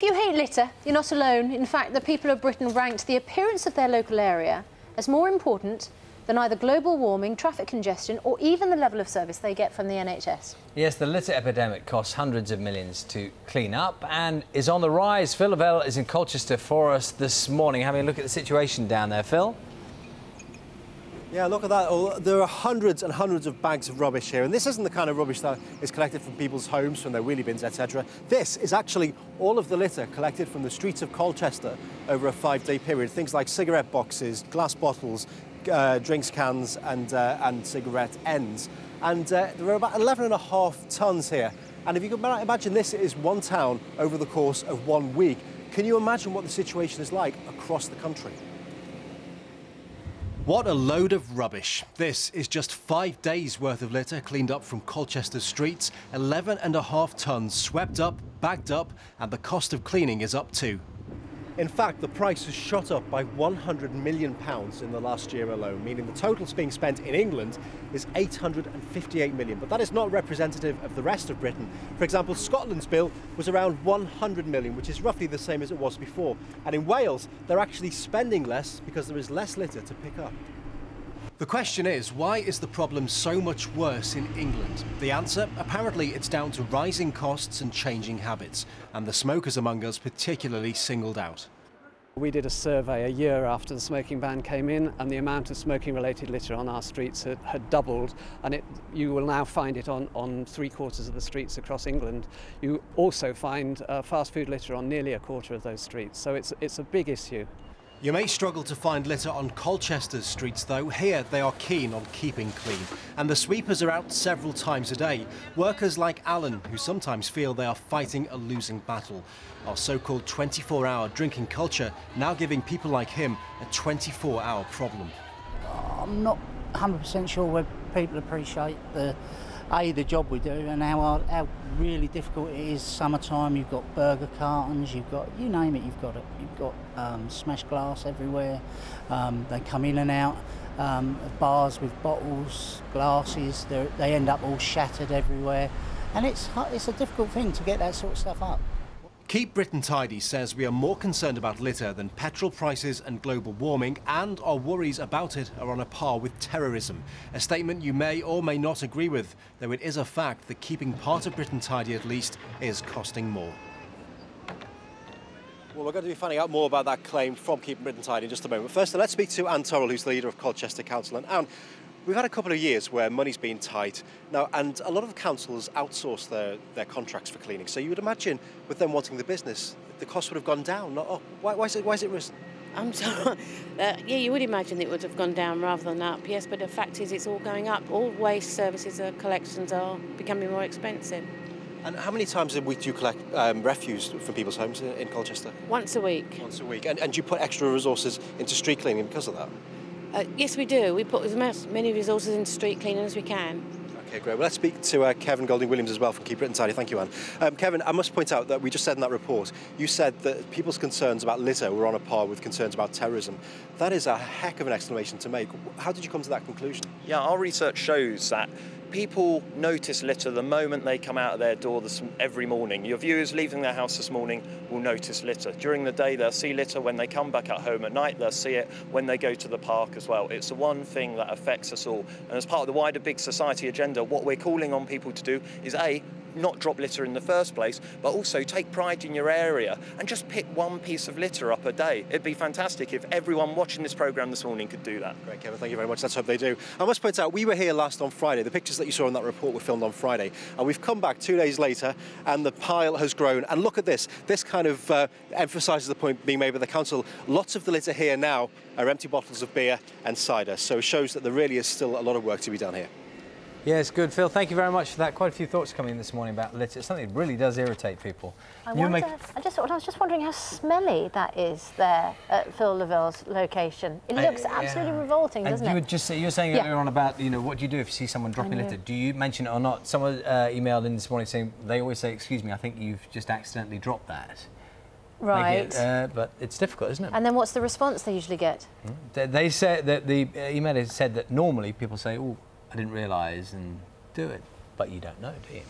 you hate litter, you're not alone. In fact, the people of Britain ranked the appearance of their local area as more important than either global warming, traffic congestion or even the level of service they get from the NHS. Yes, the litter epidemic costs hundreds of millions to clean up and is on the rise. Phil Lavelle is in Colchester for us this morning, having a look at the situation down there. Phil? Yeah, look at that. Oh, there are hundreds and hundreds of bags of rubbish here. And this isn't the kind of rubbish that is collected from people's homes, from their wheelie bins, etc. This is actually all of the litter collected from the streets of Colchester over a 5-day period. Things like cigarette boxes, glass bottles, drinks cans and cigarette ends. And there are about 11.5 tonnes here. And if you can imagine this is one town over the course of 1 week, can you imagine what the situation is like across the country? What a load of rubbish. This is just 5 days worth of litter cleaned up from Colchester streets, 11.5 tonnes swept up, bagged up, and the cost of cleaning is up too. In fact, the price has shot up by £100 million in the last year alone, meaning the totals being spent in England is £858 million. But that is not representative of the rest of Britain. For example, Scotland's bill was around £100 million, which is roughly the same as it was before. And in Wales, they're actually spending less because there is less litter to pick up. The question is, why is the problem so much worse in England? The answer? Apparently it's down to rising costs and changing habits, and the smokers among us particularly singled out. We did a survey a year after the smoking ban came in, and the amount of smoking-related litter on our streets had doubled, and you will now find it on 3/4 of the streets across England. You also find fast food litter on nearly 1/4 of those streets, so it's a big issue. You may struggle to find litter on Colchester's streets, though. Here they are keen on keeping clean, and the sweepers are out several times a day. Workers like Alan, who sometimes feel they are fighting a losing battle. Our so-called 24-hour drinking culture now giving people like him a 24-hour problem. I'm not 100% sure whether people appreciate the job we do and how really difficult it is. Summertime, you've got burger cartons, you've got, you name it, you've got it. You've got smashed glass everywhere. They come in and out of bars with bottles, glasses. They end up all shattered everywhere, and it's a difficult thing to get that sort of stuff up. Keep Britain Tidy says we are more concerned about litter than petrol prices and global warming, and our worries about it are on a par with terrorism. A statement you may or may not agree with, though it is a fact that keeping part of Britain tidy at least is costing more. Well, we're going to be finding out more about that claim from Keeping Britain Tidy in just a moment. First, let's speak to Anne Torrell, who's the leader of Colchester Council. And Anne, we've had a couple of years where money's been tight now, and a lot of councils outsource their contracts for cleaning. So you would imagine, with them wanting the business, the cost would have gone down, not up. Why is it risen? I'm sorry. Yeah, you would imagine it would have gone down rather than up, yes, but the fact is it's all going up. All waste services or collections are becoming more expensive. And how many times a week do you collect refuse from people's homes in Colchester? Once a week. Once a week. And do you put extra resources into street cleaning because of that? Yes, we do. We put as many resources into street cleaning as we can. OK, great. Well, let's speak to Kevin Golding-Williams as well from Keep Britain Tidy. Thank you, Anne. Kevin, I must point out that we just said in that report, you said that people's concerns about litter were on a par with concerns about terrorism. That is a heck of an exclamation to make. How did you come to that conclusion? Yeah, our research shows that people notice litter the moment they come out of their door every morning. Your viewers leaving their house this morning will notice litter. During the day, they'll see litter. When they come back at home at night, they'll see it when they go to the park as well. It's the one thing that affects us all. And as part of the wider big society agenda, what we're calling on people to do is A, not drop litter in the first place, but also take pride in your area and just pick one piece of litter up a day. It'd be fantastic if everyone watching this programme this morning could do that. Great, Kevin, thank you very much. Let's hope they do. I must point out, we were here last on Friday. The pictures that you saw in that report were filmed on Friday, and we've come back 2 days later and the pile has grown. And look at this. This kind of emphasises the point being made by the council. Lots of the litter here now are empty bottles of beer and cider, so it shows that there really is still a lot of work to be done here. Yes, good. Phil, thank you very much for that. Quite a few thoughts coming in this morning about litter. It's something that really does irritate people. I was just wondering how smelly that is there at Phil Lavelle's location. It looks absolutely revolting, doesn't it? You were saying earlier on about, what do you do if you see someone dropping litter? Do you mention it or not? Someone emailed in this morning saying they always say, "Excuse me, I think you've just accidentally dropped that." Right. But it's difficult, isn't it? And then what's the response they usually get? They said that the emailer said that normally people say, "Oh, I didn't realise," and do it, but you don't know, do you?